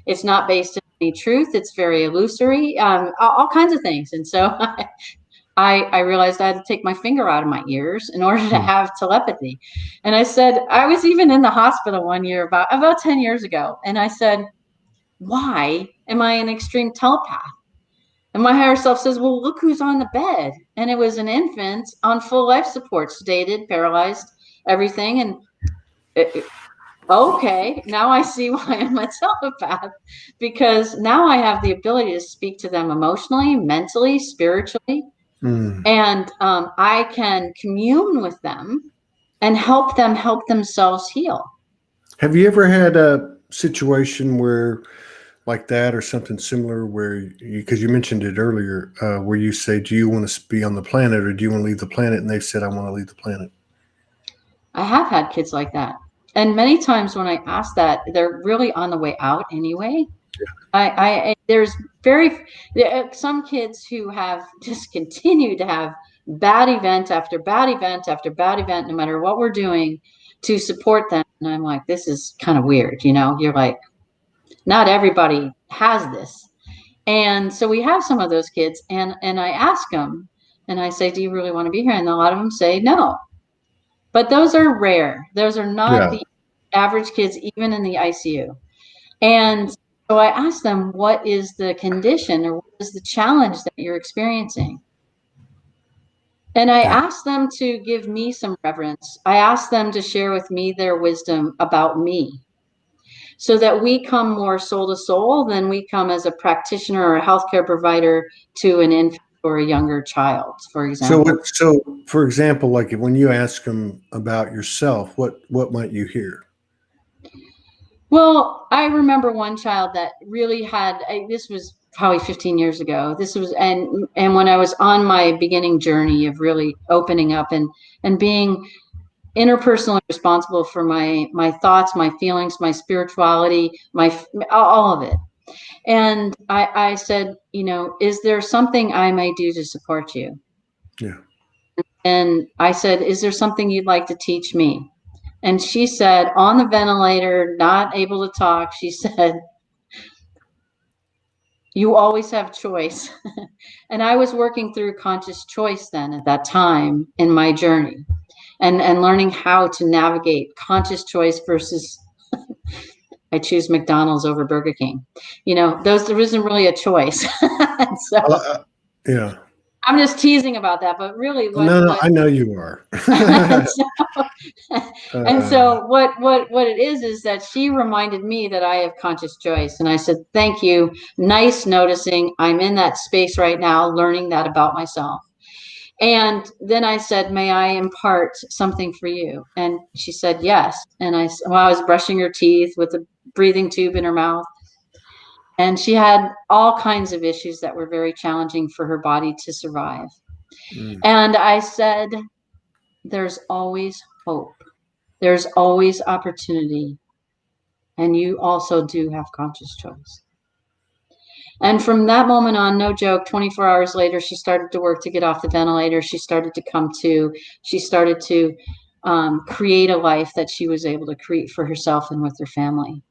It's not based in any truth. It's very illusory, all kinds of things. And so I realized I had to take my finger out of my ears in order to have telepathy. And I said, I was even in the hospital one year about 10 years ago. And I said, why am I an extreme telepath? And my higher self says, well, look who's on the bed. And it was an infant on full life support, sedated, paralyzed, everything. And okay, now I see why I'm a telepath, because now I have the ability to speak to them emotionally, mentally, spiritually. And I can commune with them and help them help themselves heal. Have you ever had a situation where like that or something similar where because you mentioned it earlier, where you say, do you want to be on the planet or do you want to leave the planet? And they've said, I want to leave the planet. I have had kids like that. And many times when I ask that, they're really on the way out anyway. There's some kids who have just continued to have bad event after bad event after bad event, no matter what we're doing to support them. And I'm like, this is kind of weird. You're like, not everybody has this. And so we have some of those kids, and I ask them and I say, do you really want to be here? And a lot of them say no. But those are rare. Those are not the average kids, even in the ICU. And so I asked them, what is the condition or what is the challenge that you're experiencing? And I asked them to give me some reverence. I asked them to share with me their wisdom about me, so that we come more soul to soul than we come as a practitioner or a healthcare provider to an infant or a younger child, for example. So for example, like when you ask them about yourself, what might you hear? Well, I remember one child that really had, this was probably 15 years ago. This was, and when I was on my beginning journey of really opening up and being interpersonally responsible for my thoughts, my feelings, my spirituality, all of it. And I said, is there something I may do to support you? Yeah. And I said, is there something you'd like to teach me? And she said, on the ventilator, not able to talk, she said, you always have choice. And I was working through conscious choice then at that time in my journey, and learning how to navigate conscious choice versus I choose McDonald's over Burger King. There isn't really a choice. So, yeah. I'm just teasing about that, but really, no, I know you are. So what it is that she reminded me that I have conscious choice, and I said, thank you, nice noticing. I'm in that space right now, learning that about myself. And then I said, may I impart something for you? And she said, yes. And I was brushing her teeth with a breathing tube in her mouth. And she had all kinds of issues that were very challenging for her body to survive. And I said, there's always hope. There's always opportunity. And you also do have conscious choice. And from that moment on, no joke, 24 hours later, she started to work to get off the ventilator. She started to come to. She started to create a life that she was able to create for herself and with her family.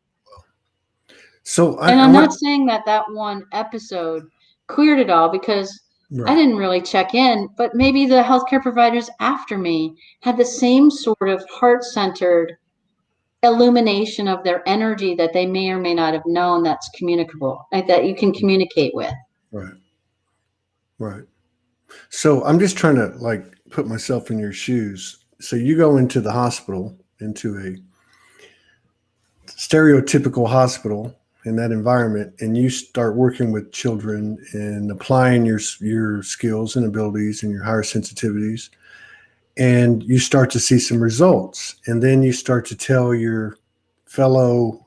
So And I I'm not want, saying that that one episode cleared it all, because I right, didn't really check in, but maybe the healthcare providers after me had the same sort of heart-centered illumination of their energy that they may or may not have known that's communicable, like that you can communicate with. right, right. So I'm just trying to like put myself in your shoes. So you go into the hospital, into a stereotypical hospital in that environment, and you start working with children and applying your skills and abilities and your higher sensitivities, and you start to see some results, and then you start to tell your fellow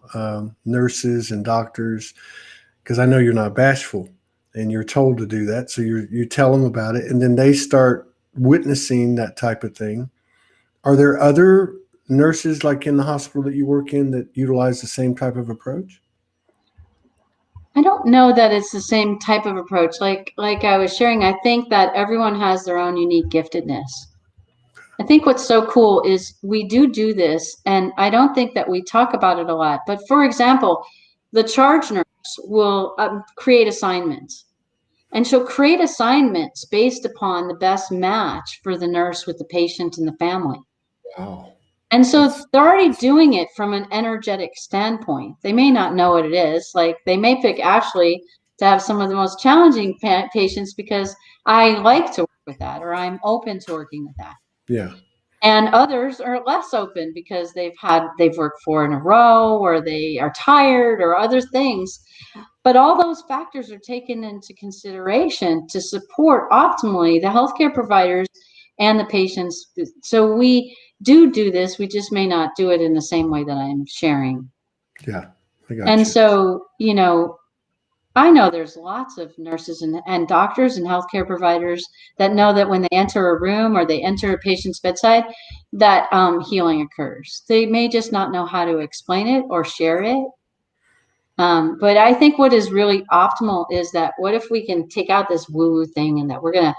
nurses and doctors, because I know you're not bashful, and you're told to do that, so you tell them about it, and then they start witnessing that type of thing. Are there other nurses like in the hospital that you work in that utilize the same type of approach? I don't know that it's the same type of approach. Like I was sharing, I think that everyone has their own unique giftedness. I think what's so cool is we do this, and I don't think that we talk about it a lot. But for example, the charge nurse will create assignments, and she'll create assignments based upon the best match for the nurse with the patient and the family. Wow. And so That's they're already doing it from an energetic standpoint. They may not know what it is. Like they may pick Ashley to have some of the most challenging patients because I like to work with that, or I'm open to working with that. yeah, And others are less open because they've worked 4 in a row, or they are tired, or other things. But all those factors are taken into consideration to support optimally the healthcare providers and the patients. So we do this. We just may not do it in the same way that I'm sharing. yeah, I got And you. so, I know there's lots of nurses and doctors and healthcare providers that know that when they enter a room or they enter a patient's bedside, that healing occurs. They may just not know how to explain it or share it. But I think what is really optimal is that what if we can take out this woo-woo thing, and that we're going to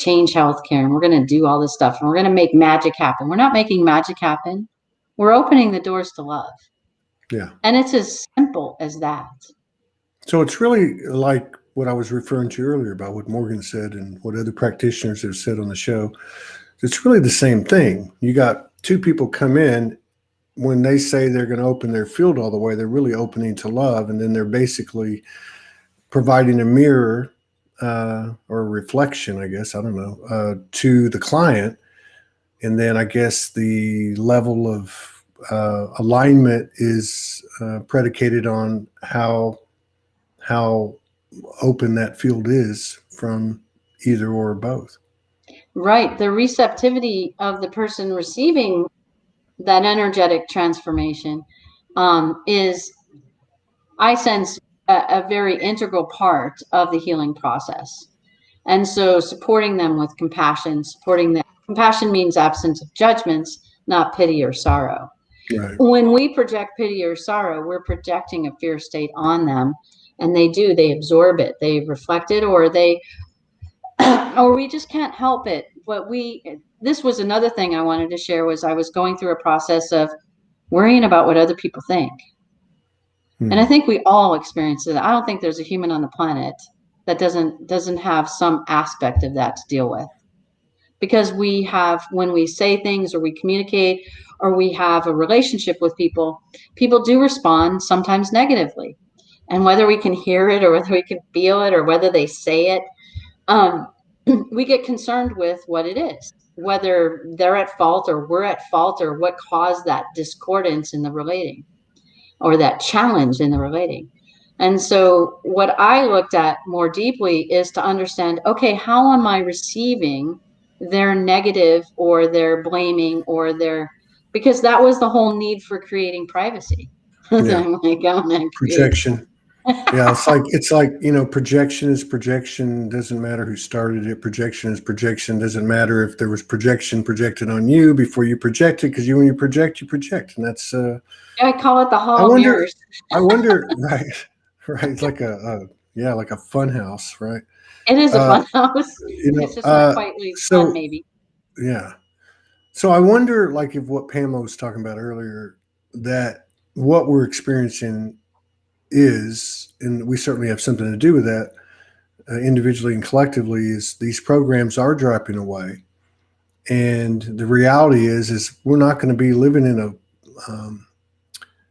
change healthcare and we're going to do all this stuff and we're going to make magic happen. We're not making magic happen. We're opening the doors to love. Yeah. And it's as simple as that. So it's really like what I was referring to earlier about what Morgan said and what other practitioners have said on the show. It's really the same thing. You got two people come in, when they say they're going to open their field all the way, they're really opening to love. And then they're basically providing a mirror or a reflection, I guess, I don't know, to the client. And then I guess the level of alignment is predicated on how open that field is from either or both. Right. The receptivity of the person receiving that energetic transformation is, I sense, a very integral part of the healing process. And so supporting them with compassion, supporting them. Compassion means absence of judgments, not pity or sorrow. Right. When we project pity or sorrow, we're projecting a fear state on them, and they absorb it, they reflect it, or or we just can't help it. This was another thing I wanted to share, was I was going through a process of worrying about what other people think. And I Hmm. think we all experience it. I don't think there's a human on the planet that doesn't have some aspect of that to deal with. Because when we say things or we communicate or we have a relationship with people, people do respond sometimes negatively. And whether we can hear it or whether we can feel it or whether they say it, um, we get concerned with what it is, whether they're at fault or we're at fault, or what caused that discordance in the relating, or that challenge in the relating. And so what I looked at more deeply is to understand, okay, how am I receiving their negative or their blaming or their, because that was the whole need for creating privacy. So Yeah. I'm like, I'm gonna create. Projection. Yeah, it's like projection is projection. Doesn't matter who started it. Projection is projection. Doesn't matter if there was projection projected on you before you projected, because when you project, and that's. I call it the I hall of wonder. mirrors. I wonder. Right, right. It's like yeah, like a fun house, right? It is a Uh, fun house. you It's know. just not quite really fun, So maybe. yeah. So I wonder, like, if what Pamela was talking about earlier, that what we're experiencing is, and we certainly have something to do with that, individually and collectively, is these programs are dropping away, and the reality is we're not going to be living in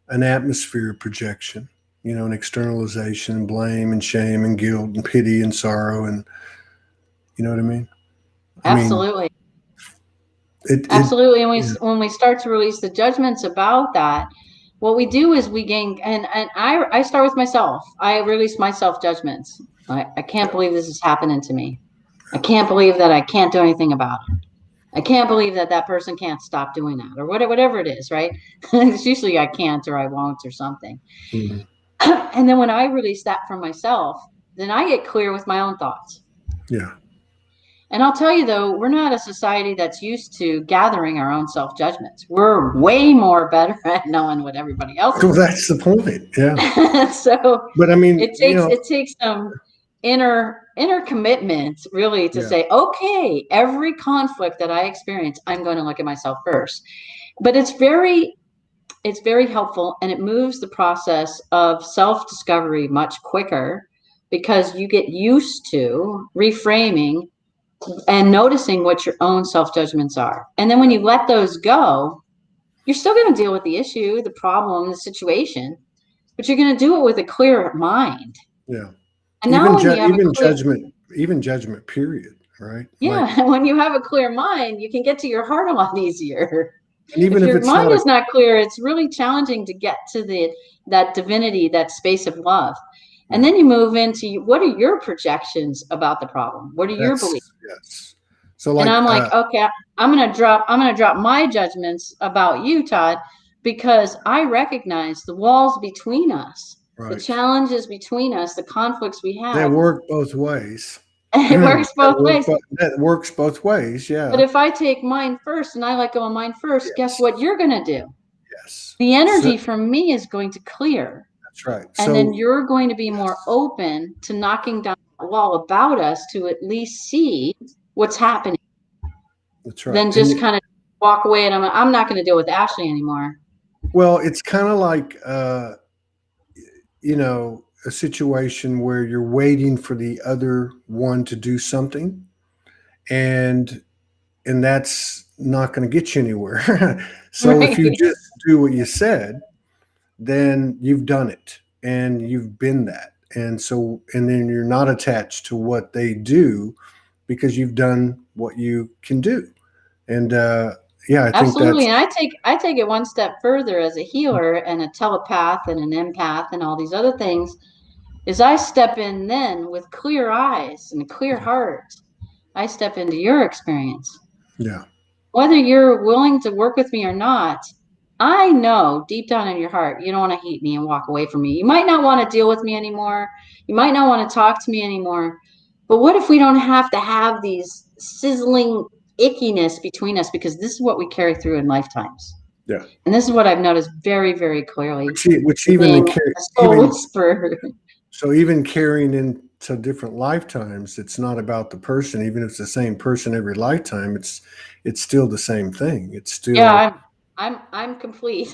an atmosphere of projection, an externalization, blame and shame and guilt and pity and sorrow, and you know what I mean. I mean, Absolutely. it Absolutely. And yeah, when we start to release the judgments about that, what we do is we gain, and I start with myself. I release my self judgments. I can't believe this is happening to me. I can't believe that I can't do anything about it. I can't believe that that person can't stop doing that, or whatever it is, right? It's usually I can't or I won't or something. mhm, And then when I release that from myself, then I get clear with my own thoughts. yeah. And I'll tell you though, we're not a society that's used to gathering our own self judgments. We're way more better at knowing what everybody else Well, is that's the point. Yeah, doing. So but I mean, it takes some inner commitment really to yeah, say, okay, every conflict that I experience, I'm going to look at myself first. But it's very helpful, and it moves the process of self discovery much quicker because you get used to reframing and noticing what your own self judgments are. And then when you let those go, you're still going to deal with the issue, the problem, the situation, but you're going to do it with a clear mind. yeah. And now when you have a Even clear, judgment. Period. Right. Like, yeah, when you have a clear mind, you can get to your heart a lot easier. and even If if your it's mind not a is not clear, it's really challenging to get to that divinity, that space of love. And yeah, then you move into what are your projections about the problem? What are your beliefs? that's yes. So And like, I'm like, okay, I'm gonna drop my judgments about you, Todd, because I recognize the walls between us, the right. challenges between us, the conflicts we That have. work both ways. And it works both ways. That works both ways. But Yeah. if I take mine first and I let go of mine first, guess Yes. what you're gonna do? Yes. The So energy from me is going to clear. that's right. And then So you're going to be more yes, open to knocking down the wall about us to at least see what's happening that's right. than And just kind of walk away and I'm not going to deal with Ashley anymore. well, it's kind of like, a situation where you're waiting for the other one to do something, and that's not going to get you anywhere. So if you Right. just do what you said, then you've done it and you've been that. And then you're not attached to what they do because you've done what you can do. And yeah, I think Absolutely. that's And I take it one step further as a healer and a telepath and an empath and all these other things is I step in then with clear eyes and a clear yeah, heart. I step into your experience. yeah, Whether you're willing to work with me or not, I know deep down in your heart, you don't want to hate me and walk away from me. You might not want to deal with me anymore. You might not want to talk to me anymore. But what if we don't have to have these sizzling ickiness between us? Because this is what we carry through in lifetimes. yeah. And this is what I've noticed very, very clearly Which even being a soul even whisperer. so even carrying into different lifetimes, it's not about the person. Even if it's the same person every lifetime, it's still the same thing. It's still Yeah, I'm complete.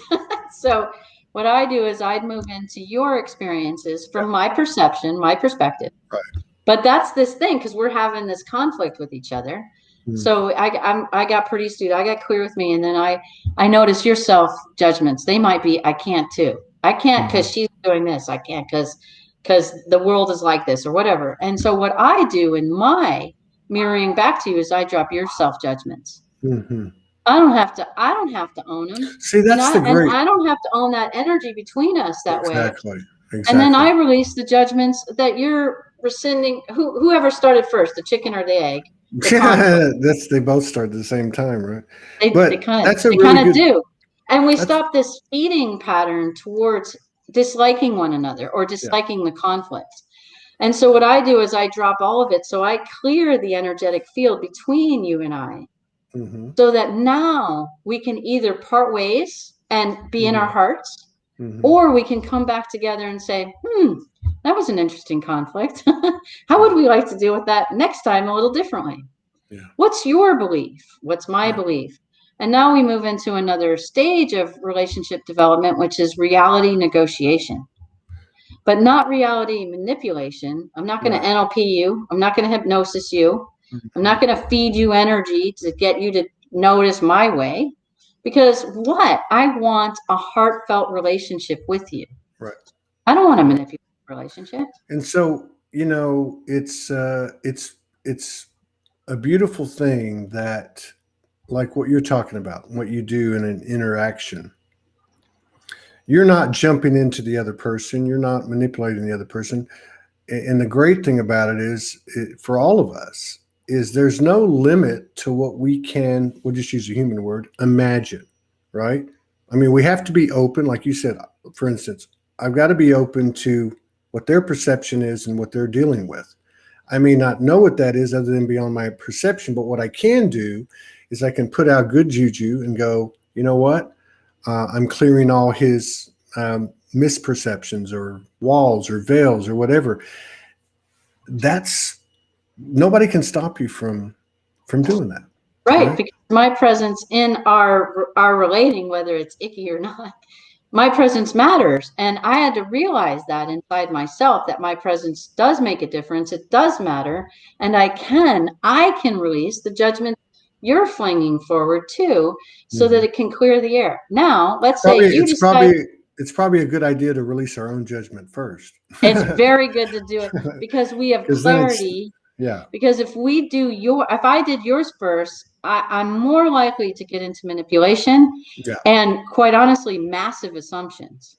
So what I do is I'd move into your experiences from my perception, my perspective. right. But that's this thing because we're having this conflict with each other. Mm, So I got pretty astute. I got clear with me, and then I notice your self judgments. They might be I can't too. I can't because mhm, she's doing this. I can't because the world is like this or whatever. And so what I do in my mirroring back to you is I drop your self judgments. mhm. I don't have to own them. See, that's the And great. I don't have to own that energy between us that way. Exactly. And then I Exactly. release the judgments that you're rescinding. Whoever started first, the chicken or the egg, the conflict. Yeah, they both start at the same time, right? They But kind of that's a they really kind of good. do. And we That's stop this feeding pattern towards disliking one another or yeah. disliking the conflict. And so what I do is I drop all of it. So I clear the energetic field between you and I Hmm. so that now we can either part ways and be in our Hmm. hearts, Hmm. or we can come back together and say, that was an interesting conflict. How would Yeah. we like to deal with that next time a little differently? Yeah. What's your belief? What's my Yeah. belief? And now we move into another stage of relationship development, which is reality negotiation, but not reality manipulation. I'm not going to NLP you. I'm not going to hypnosis you. I'm not going to feed you energy to get you to notice my way, because what? I want a heartfelt relationship with you. Right. I don't want to manipulate a relationship. And so, it's a beautiful thing that, like what you're talking about, what you do in an interaction, you're not jumping into the other person, you're not manipulating the other person. And the great thing about it is, for all of us, is there's no limit to what we can, we'll just use a human word, imagine, right? I mean, we have to be open, like you said. For instance, I've got to be open to what their perception is and what they're dealing with. I may not know what that is other than beyond my perception, but what I can do is I can put out good juju and go, you know what? I'm clearing all his misperceptions or walls or veils or whatever. That's, nobody can stop you from doing that. Right? Because my presence in our relating, whether it's icky or not, my presence matters. And I had to realize that inside myself, that my presence does make a difference. It does matter. And I can release the judgment you're flinging forward too, so that it can clear the air. Now, let's say you decide. It's probably a good idea to release our own judgment first. It's very good to do it, because we have clarity. Yeah. Because if I did yours first, I'm more likely to get into manipulation, and quite honestly, massive assumptions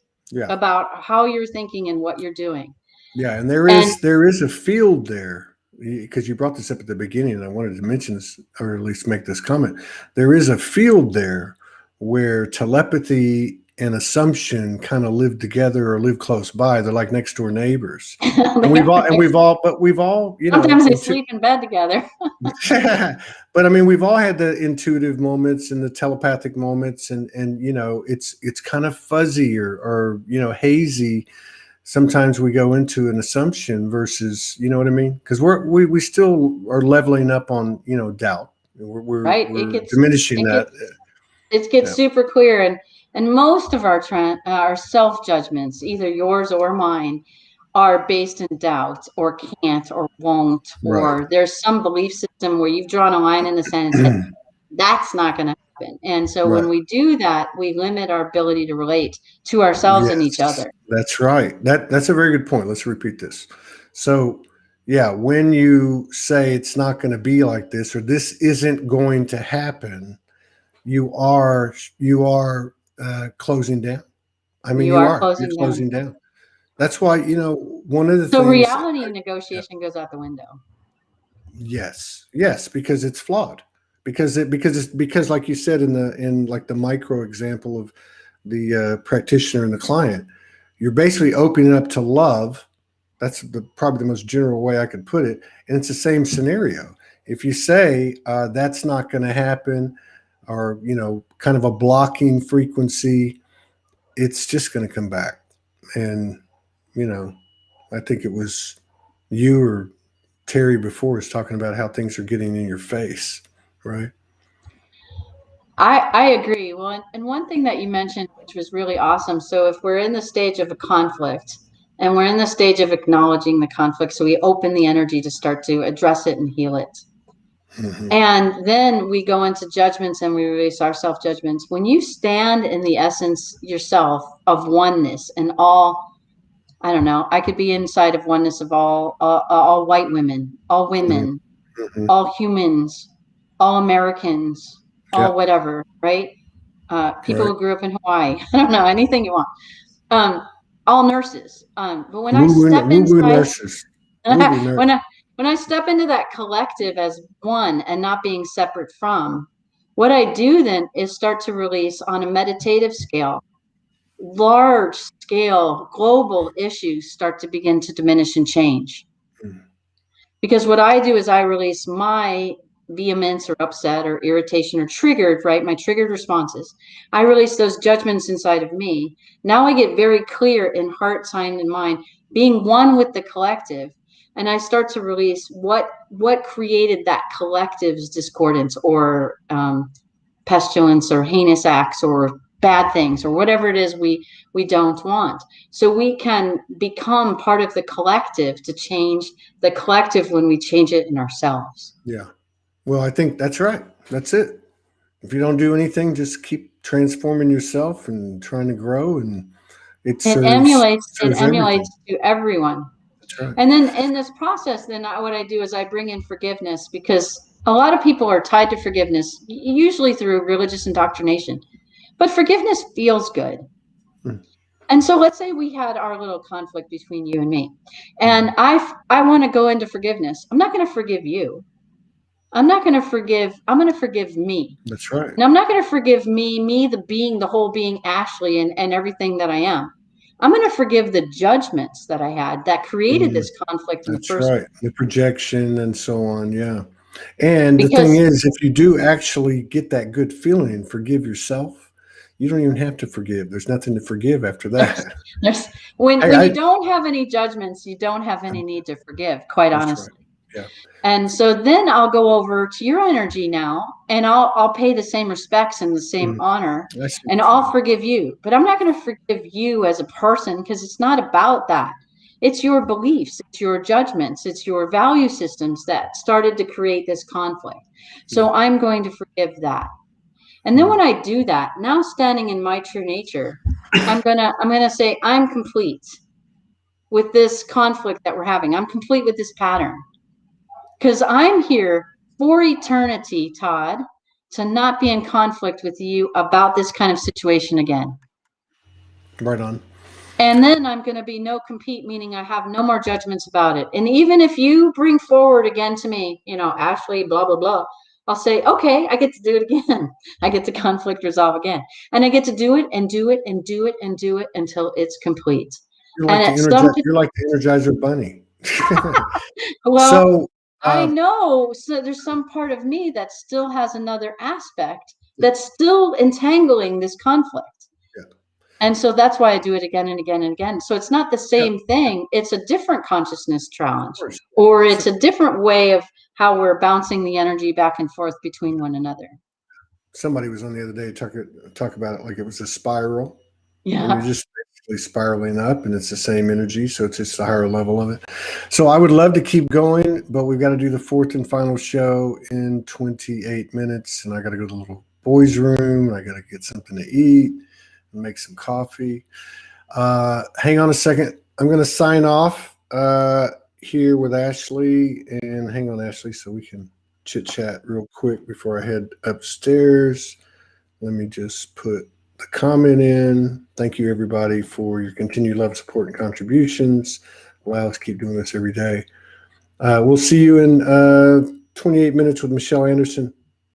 about how you're thinking and what you're doing. Yeah. And there is a field there, because you brought this up at the beginning, and I wanted to mention this, or at least make this comment. There is a field there where telepathy and assumption kind of live together or live close by. They're like next door neighbors. And we've all, sometimes they sleep in bed together. But I mean, we've all had the intuitive moments and the telepathic moments, and it's kind of fuzzy or hazy. Sometimes we go into an assumption versus, you know what I mean? Because we still are leveling up on, doubt. We're diminishing that. It gets super clear, and most of our self judgments, either yours or mine, are based in doubt or can't or won't, or there's some belief system where you've drawn a line in the sand and said that's not going to happen. And so when we do that, we limit our ability to relate to ourselves and each other. That's right. That's a very good point. Let's repeat this. So when you say it's not going to be like this, or this isn't going to happen, you are closing down. I mean, you're closing down. That's why, one of the things. So reality negotiation goes out the window. Yes, because it's flawed. Because like you said in like the micro example of the practitioner and the client, you're basically opening up to love. That's probably the most general way I could put it. And it's the same scenario. If you say that's not going to happen, or kind of a blocking frequency, it's just going to come back. And I think it was you or Terry before was talking about how things are getting in your face, right? I agree. Well, and one thing that you mentioned, which was really awesome. So if we're in the stage of a conflict, and we're in the stage of acknowledging the conflict, so we open the energy to start to address it and heal it. And then we go into judgments and we release our self-judgments. When you stand in the essence yourself of oneness and all, I don't know, I could be inside of oneness of all white women, all women, all humans, all Americans, all whatever, right? People who grew up in Hawaii, I don't know, anything you want. All nurses. But when I step inside, when I step into that collective as one and not being separate from, what I do then is start to release on a meditative scale. Large scale global issues start to begin to diminish and change. Because what I do is I release my vehemence or upset or irritation or triggered, right? My triggered responses. I release those judgments inside of me. Now I get very clear in heart, mind, and mind, being one with the collective. And I start to release what created that collective's discordance or pestilence or heinous acts or bad things or whatever it is we don't want. So we can become part of the collective to change the collective when we change it in ourselves. Yeah. Well, I think that's right. That's it. If you don't do anything, just keep transforming yourself and trying to grow, and it serves everything. To everyone. That's right. And then in this process, then what I do is I bring in forgiveness, because a lot of people are tied to forgiveness, usually through religious indoctrination. But forgiveness feels good. Hmm. And so let's say we had our little conflict between you and me, and I want to go into forgiveness. I'm not going to forgive you. I'm going to forgive me. That's right. And I'm not going to forgive me, the being, the whole being, Ashley, and everything that I am. I'm going to forgive the judgments that I had that created this conflict in the That's first right. place. The projection and so on. Yeah. And the Because thing is, if you do actually get that good feeling and forgive yourself, you don't even have to forgive. There's nothing to forgive after that. when I you don't have any judgments, you don't have any need to forgive, quite That's right. honestly. Yeah. And so then I'll go over to your energy now, and I'll pay the same respects and the same honor, I see and what you I'll mean. forgive you. But I'm not going to forgive you as a person, because it's not about that. It's your beliefs, it's your judgments, it's your value systems that started to create this conflict. So Yeah. I'm going to forgive that. And then when I do that, now standing in my true nature, I'm gonna say I'm complete with this conflict that we're having. I'm complete with this pattern, because I'm here for eternity, Todd, to not be in conflict with you about this kind of situation again. Right on. And then I'm going to be no compete, meaning I have no more judgments about it. And even if you bring forward again to me, Ashley, blah, blah, blah, I'll say, okay, I get to do it again. I get to conflict resolve again. And I get to do it and do it and do it and do it until it's complete. You're And like at some point, you're like the Energizer Bunny. well, So I know, so there's some part of me that still has another aspect that's still entangling this conflict. yeah. And so that's why I do it again and again and again. So it's not the Yeah, same thing. It's a different consciousness of challenge, course. or So it's a different way of how we're bouncing the energy back and forth between one another. somebody was on the other day talk about it like it was a spiral, and you're Yeah. just basically spiraling up, and it's the same energy, so it's just a higher level of it. So I would love to keep going, but we've got to do the fourth and final show in 28 minutes, and I got to go to the little boys' room, and I got to get something to eat and make some coffee. Hang on a second. I'm going to sign off here with Ashley, and hang on, Ashley, so we can chit chat real quick before I head upstairs. Let me just put the comment in. Thank you, everybody, for your continued love, support, and contributions. Allow us to keep doing this every day. We'll see you in 28 minutes with Michelle Anderson.